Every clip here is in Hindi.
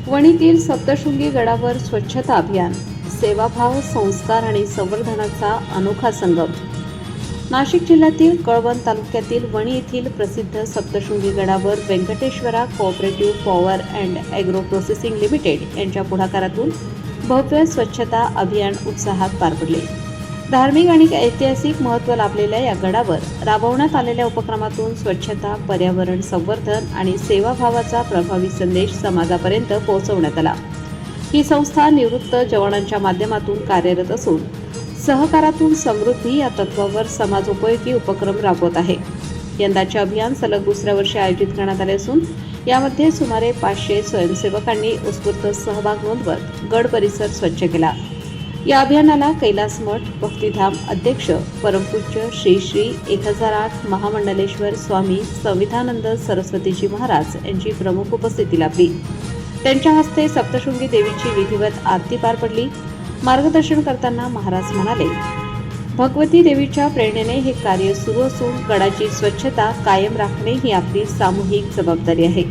वणीतील सप्तशृंगी गडावर स्वच्छता अभियान, सेवाभाव, संस्कार आणि संवर्धनाचा अनोखा संगम. नाशिक जिल्ह्यातील कळवण तालुक्यातील वणी येथील प्रसिद्ध सप्तशृंगी गडावर Venkateshwara cooperative power and agro processing limited यांच्या पुढाकारातून भव्य स्वच्छता अभियान उत्साहात पार पडले. धार्मिक आणि ऐतिहासिक महत्त्व लाभलेल्या या गडावर राबवण्यात आलेल्या उपक्रमातून स्वच्छता, पर्यावरण संवर्धन आणि सेवाभावाचा प्रभावी संदेश समाजापर्यंत पोहोचवण्यात आला. ही संस्था निवृत्त जवानांच्या माध्यमातून कार्यरत असून सहकारातून समृद्धी या तत्वावर समाजोपयोगी उपक्रम राबवत आहे. यंदाचे अभियान सलग दुसऱ्या वर्षी आयोजित करण्यात आले असून यामध्ये सुमारे 500 स्वयंसेवकांनी उत्स्फूर्त सहभाग नोंदवत गड परिसर स्वच्छ केला. या अभियानाला कैलास मठ भक्तिधाम अध्यक्ष परमपूज्य श्री श्री 1008 महामंडलेश्वर स्वामी संविधानंद सरस्वतीजी महाराज यांची प्रमुख उपस्थिती लाभली. त्यांच्या हस्ते सप्तशृंगी देवीची विधिवत आरती पार पडली. मार्गदर्शन करताना महाराज म्हणाले, भगवती देवीच्या प्रेरणेने हे कार्य सुरू असून गडाची स्वच्छता कायम राखणे ही आपली सामूहिक जबाबदारी आहे.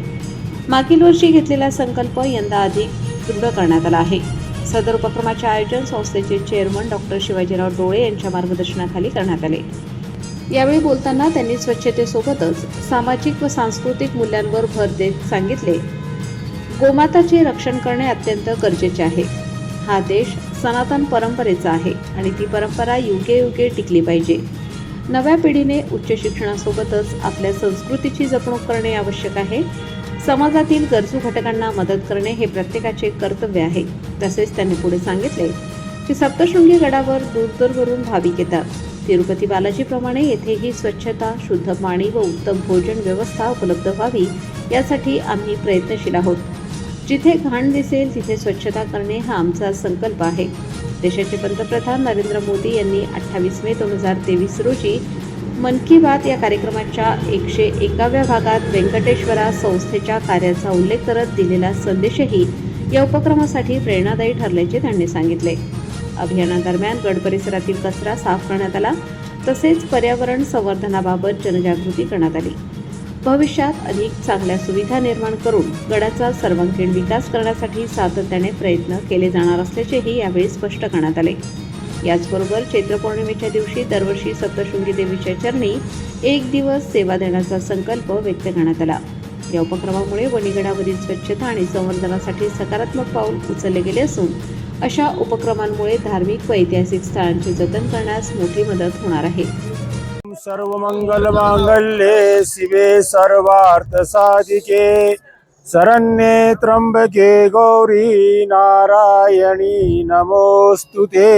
मागील वर्षी घेतलेला संकल्प यंदा अधिक दृढ करण्यात आला आहे. सदर उपक्रमाचे आयोजन संस्थेचे चेअरमन डॉक्टर शिवाजीराव डोळे यांच्या मार्गदर्शनाखाली करण्यात आले. यावेळी बोलताना त्यांनी स्वच्छतेसोबतच सामाजिक व सांस्कृतिक मूल्यांवर भर देत सांगितले, गोमाताचे रक्षण करणे अत्यंत गरजेचे आहे. हा देश सनातन परंपरेचा आहे आणि ती परंपरा युगे युगे टिकली पाहिजे. नव्या पिढीने उच्च शिक्षणासोबतच आपल्या संस्कृतीची जपणूक करणे आवश्यक आहे. समाजातील गरजू घटकांना मदत करणे हे प्रत्येकाचे कर्तव्य आहे. तसेच त्यांनी पुढे सांगितले की सप्तशृंगी गडावर दूरदूरवरून भाविक येतात. तिरुपती बालाजीप्रमाणे येथेही स्वच्छता, शुद्ध पाणी व उत्तम भोजन व्यवस्था उपलब्ध व्हावी यासाठी आम्ही प्रयत्नशील आहोत. जिथे घाण दिसेल तिथे स्वच्छता करणे हा आमचा संकल्प आहे. देशाचे पंतप्रधान नरेंद्र मोदी यांनी 28 मे 2023 रोजी मन की बात या कार्यक्रमाच्या 101व्या भागात व्यंकटेश्वरा संस्थेच्या कार्याचा उल्लेख करत दिलेला संदेशही या उपक्रमासाठी प्रेरणादायी ठरल्याचे त्यांनी सांगितले. अभियानादरम्यान गड परिसरातील कचरा साफ करण्यात आला. तसेच पर्यावरण संवर्धनाबाबत जनजागृती करण्यात आली. भविष्यात अधिक चांगल्या सुविधा निर्माण करून गडाचा सर्वांगीण विकास करण्यासाठी सातत्याने प्रयत्न केले जाणार असल्याचेही यावेळी स्पष्ट करण्यात आले. याचबरोबर चैत्र पौर्णिमेच्या दिवशी दरवर्षी सप्तशृंगी देवीच्या चरणी एक दिवस सेवा देण्याचा संकल्प व्यक्त करण्यात आला. या उपक्रमामुळे वणीगडावरील स्वच्छता आणि संवर्धनासाठी सकारात्मक पाऊल उचलले गेले असून अशा उपक्रमांमुळे धार्मिक व ऐतिहासिक स्थळांचे जतन करण्यास मोठी मदत होणार आहे. सर्वमंगल मांगल्ये शिवे सर्वार्थ साधिके शरण्ये त्र्यंबके गौरी नारायणी नमोस्तुते.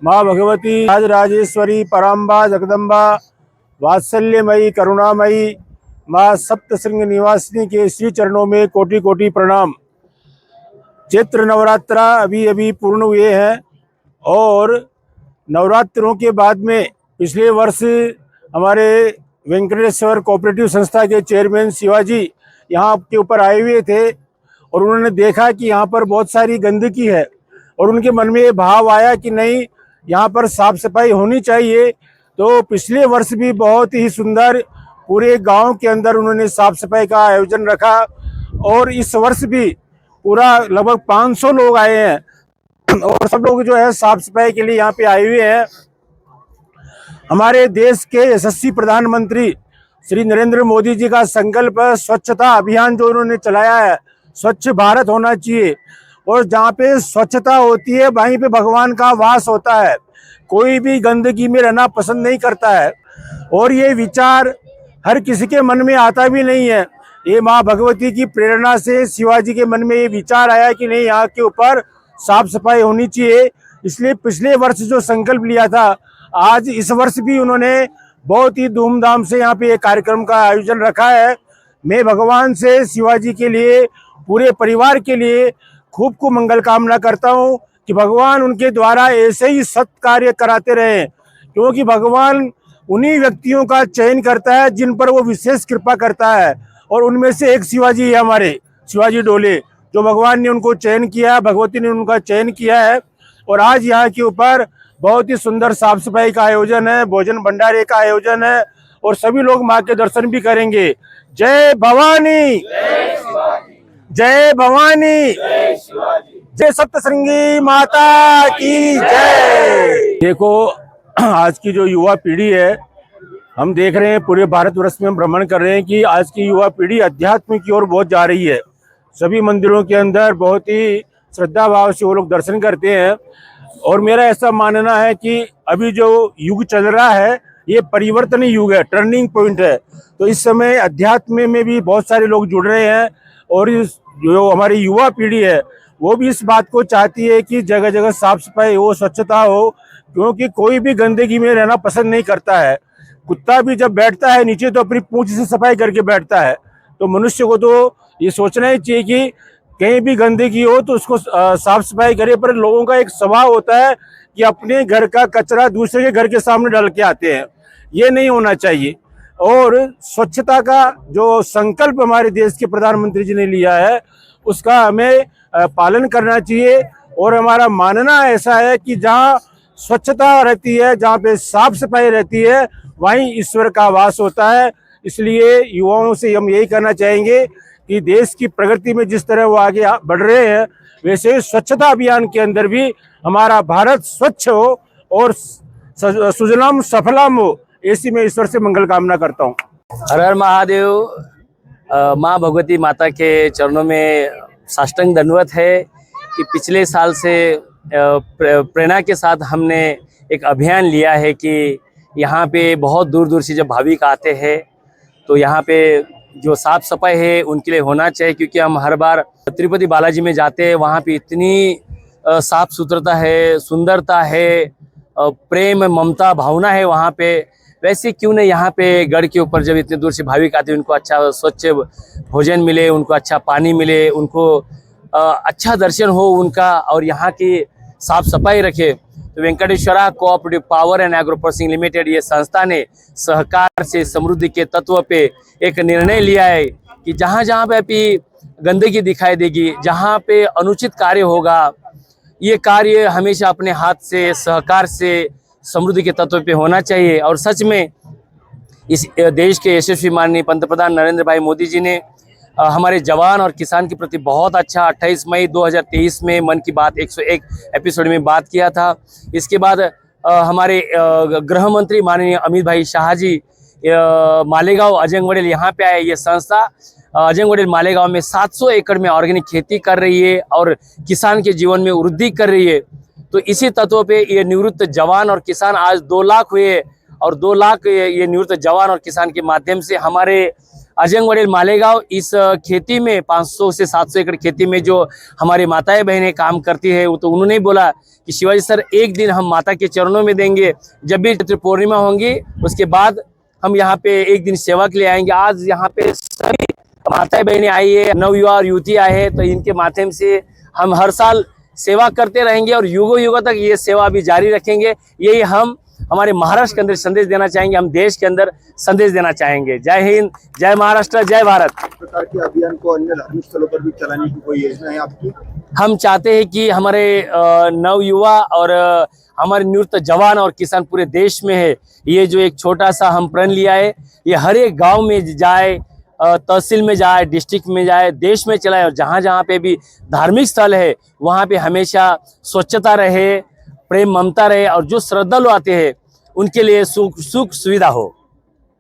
माँ भगवती राजराजेश्वरी पराम्बा जगदम्बा वात्सल्यमयी करुणामयी माँ सप्तशृंग निवासिनी के श्री चरणों में कोटि कोटि प्रणाम. चैत्र नवरात्रा अभी पूर्ण हुए हैं और नवरात्रों के बाद में पिछले वर्ष हमारे वेंकटेश्वर कोऑपरेटिव संस्था के चेयरमैन शिवाजी यहाँ के ऊपर आए हुए थे और उन्होंने देखा कि यहाँ पर बहुत सारी गंदगी है और उनके मन में ये भाव आया कि नहीं, यहाँ पर साफ सफाई होनी चाहिए. तो पिछले वर्ष भी बहुत ही सुंदर पूरे गांव के अंदर उन्होंने साफ सफाई का आयोजन रखा और इस वर्ष भी पूरा लगभग 500 लोग आए हैं और सब लोग जो है साफ सफाई के लिए यहाँ पे आए हुए हैं. हमारे देश के यशस्वी प्रधानमंत्री श्री नरेंद्र मोदी जी का संकल्प स्वच्छता अभियान जो उन्होंने चलाया है, स्वच्छ भारत होना चाहिए और जहाँ पे स्वच्छता होती है वहीं पे भगवान का वास होता है. कोई भी गंदगी में रहना पसंद नहीं करता है और ये विचार हर किसी के मन में आता भी नहीं है. ये माँ भगवती की प्रेरणा से शिवाजी के मन में ये विचार आया कि नहीं, यहाँ के ऊपर साफ सफाई होनी चाहिए. इसलिए पिछले वर्ष जो संकल्प लिया था, आज इस वर्ष भी उन्होंने बहुत ही धूमधाम से यहाँ पे ये कार्यक्रम का आयोजन रखा है. मैं भगवान से शिवाजी के लिए, पूरे परिवार के लिए खूब खूब मंगल कामना करता हूँ कि भगवान उनके द्वारा ऐसे ही सत्कार्य कराते रहे, क्योंकि भगवान उन्हीं व्यक्तियों का चयन करता है जिन पर वो विशेष कृपा करता है और उनमें से एक शिवाजी है, हमारे शिवाजी डोले, जो भगवान ने उनको चयन किया, भगवती ने उनका चयन किया है. और आज यहाँ के ऊपर बहुत ही सुंदर साफ सफाई का आयोजन है, भोजन भंडारे का आयोजन है और सभी लोग माँ के दर्शन भी करेंगे. जय भवानी. जय भवानी, जय सप्तश्रृंगी माता की जय। देखो, आज की जो युवा पीढ़ी है, हम देख रहे हैं पूरे भारतवर्ष में हम भ्रमण कर रहे हैं कि आज की युवा पीढ़ी अध्यात्म की ओर बहुत जा रही है। सभी मंदिरों के अंदर बहुत ही श्रद्धा भाव से वो लोग दर्शन करते हैं। और मेरा ऐसा मानना है कि अभी जो युग चल रहा है ये परिवर्तन युग है, टर्निंग पॉइंट है। तो इस समय अध्यात्म में भी बहुत सारे लोग जुड़ रहे हैं और इस जो हमारी युवा पीढ़ी है वो भी इस बात को चाहती है कि जगह जगह साफ सफाई हो, स्वच्छता हो, क्योंकि कोई भी गंदगी में रहना पसंद नहीं करता है। कुत्ता भी जब बैठता है नीचे तो अपनी पूंछ से सफाई करके बैठता है। तो मनुष्य को तो ये सोचना ही चाहिए कि कहीं भी गंदगी हो तो उसको साफ सफाई करे। पर लोगों का एक स्वभाव होता है कि अपने घर का कचरा दूसरे के घर के सामने डाल के आते हैं, ये नहीं होना चाहिए। और स्वच्छता का जो संकल्प हमारे देश के प्रधानमंत्री जी ने लिया है उसका हमें पालन करना चाहिए। और हमारा मानना ऐसा है कि जहाँ स्वच्छता रहती है, जहाँ पे साफ सफाई रहती है, वहीं ईश्वर का वास होता है। इसलिए युवाओं से हम यही कहना चाहेंगे कि देश की प्रगति में जिस तरह वो आगे बढ़ रहे हैं वैसे स्वच्छता अभियान के अंदर भी हमारा भारत स्वच्छ हो और सुजलाम सफलाम हो, ऐसी मैं ईश्वर से मंगल कामना करता हूँ। हर हर महादेव। माँ भगवती माता के चरणों में साष्टांग दंडवत है कि पिछले साल से प्रेरणा के साथ हमने एक अभियान लिया है कि यहाँ पे बहुत दूर दूर से जब भाविक आते हैं तो यहाँ पे जो साफ सफाई है उनके लिए होना चाहिए। क्योंकि हम हर बार तिरुपति बालाजी में जाते हैं, वहाँ पे इतनी साफ सुथरता है, सुंदरता है, प्रेम ममता भावना है वहाँ पे। वैसे क्यों नहीं यहाँ पे गढ़ के ऊपर जब इतने दूर से भाविक आते हैं उनको अच्छा स्वच्छ भोजन मिले, उनको अच्छा पानी मिले, उनको अच्छा दर्शन हो उनका, और यहाँ की साफ सफाई रखे। तो Venkateshwara cooperative power and agro processing limited ये संस्था ने सहकार से समृद्धि के तत्व पे एक निर्णय लिया है कि जहाँ जहाँ पे भी गंदगी दिखाई देगी, जहाँ पे अनुचित कार्य होगा, ये कार्य हमेशा अपने हाथ से सहकार से समृद्धि के तत्व पे होना चाहिए। और सच में इस देश के यशस्वी माननीय पंतप्रधान नरेंद्र भाई मोदी जी ने हमारे जवान और किसान के प्रति बहुत अच्छा 28 मई 2023 में मन की बात 101 एपिसोड में बात किया था। इसके बाद हमारे गृह मंत्री माननीय अमित भाई शाह जी मालेगांव अजंगवडेल यहाँ पे आए। ये संस्था अजंगवडेल मालेगांव में 700 एकड़ में ऑर्गेनिक खेती कर रही है और किसान के जीवन में वृद्धि कर रही है। तो इसी तत्व पे ये निवृत्त जवान और किसान आज 2 लाख हुए और 2 लाख ये निवृत्त जवान और किसान के माध्यम से हमारे अजंगवडेल मालेगांव इस खेती में 500 से 700 एकड़ खेती में जो हमारी माताएं बहनें काम करती है, वो तो उन्होंने बोला कि शिवाजी सर एक दिन हम माता के चरणों में देंगे, जब भी चैत्र पूर्णिमा होंगी उसके बाद हम यहाँ पे एक दिन सेवा के लिए आएंगे। आज यहाँ पे सभी माताएं बहनें आई है, नवयुवा और युवती आए हैं, तो इनके माध्यम से हम हर साल सेवा करते रहेंगे और युगों युगों तक ये सेवा भी जारी रखेंगे। यही हम हमारे महाराष्ट्र के अंदर संदेश देना चाहेंगे, हम देश के अंदर संदेश देना चाहेंगे। जय हिंद, जय महाराष्ट्र, जय भारत। इस प्रकार के अभियान को अन्य धार्मिक स्थलों पर भी चलाने की कोई योजना है आपकी? हम चाहते हैं कि हमारे नवयुवा और हमारे निवृत्त जवान और किसान पूरे देश में है, ये जो एक छोटा सा हम प्रण लिया है ये हर एक गाँव में जाए, तहसील में जाए, डिस्ट्रिक्ट में जाए, देश में चलाए। और जहाँ जहाँ पे भी धार्मिक स्थल है वहाँ पे हमेशा स्वच्छता रहे, प्रेम ममता रहे और जो श्रद्धालु आते हैं उनके लिए सुख सुविधा हो।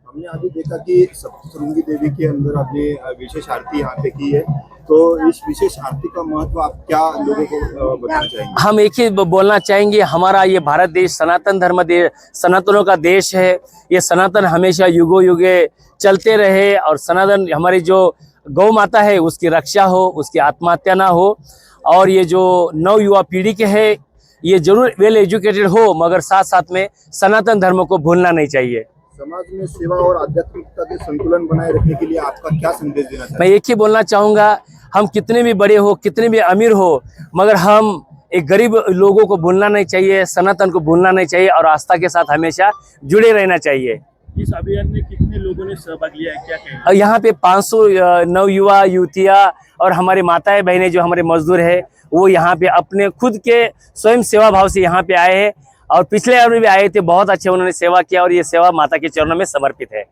हमने अभी देखा कि सप्तशृंगी देवी के अंदर आपने विशेष आरती यहाँ पे की है, तो इस विशेष आरती का महत्व आप क्या लोगों को बताना चाहेंगे? हम एक ही बोलना चाहेंगे, हमारा ये भारत देश सनातन धर्म देश, सनातनों का देश है। ये सनातन हमेशा युगों युगे चलते रहे और सनातन हमारी जो गौ माता है उसकी रक्षा हो, उसकी आत्महत्या ना हो। और ये जो नव युवा पीढ़ी के है ये जरूर वेल एजुकेटेड हो, मगर साथ साथ में सनातन धर्म को भूलना नहीं चाहिए। समाज में सेवा और आध्यात्मिकता के संतुलन बनाए रखने के लिए आपका क्या संदेश देना चाहिए? मैं एक ही बोलना चाहूँगा, हम कितने भी बड़े हो, कितने भी अमीर हो, मगर हम एक गरीब लोगों को भूलना नहीं चाहिए, सनातन को भूलना नहीं चाहिए और आस्था के साथ हमेशा जुड़े रहना चाहिए। इस अभियान में कितने लोगों ने सहभाग लिया है, क्या कहेंगे? यहाँ पे 500 नवयुवा युवतियाँ और हमारे माताएं बहनें जो हमारे मजदूर है वो यहाँ पे अपने खुद के स्वयं सेवा भाव से यहाँ पे आए हैं और पिछले बार भी आए थे, बहुत अच्छे उन्होंने सेवा किया और ये सेवा माता के चरणों में समर्पित है।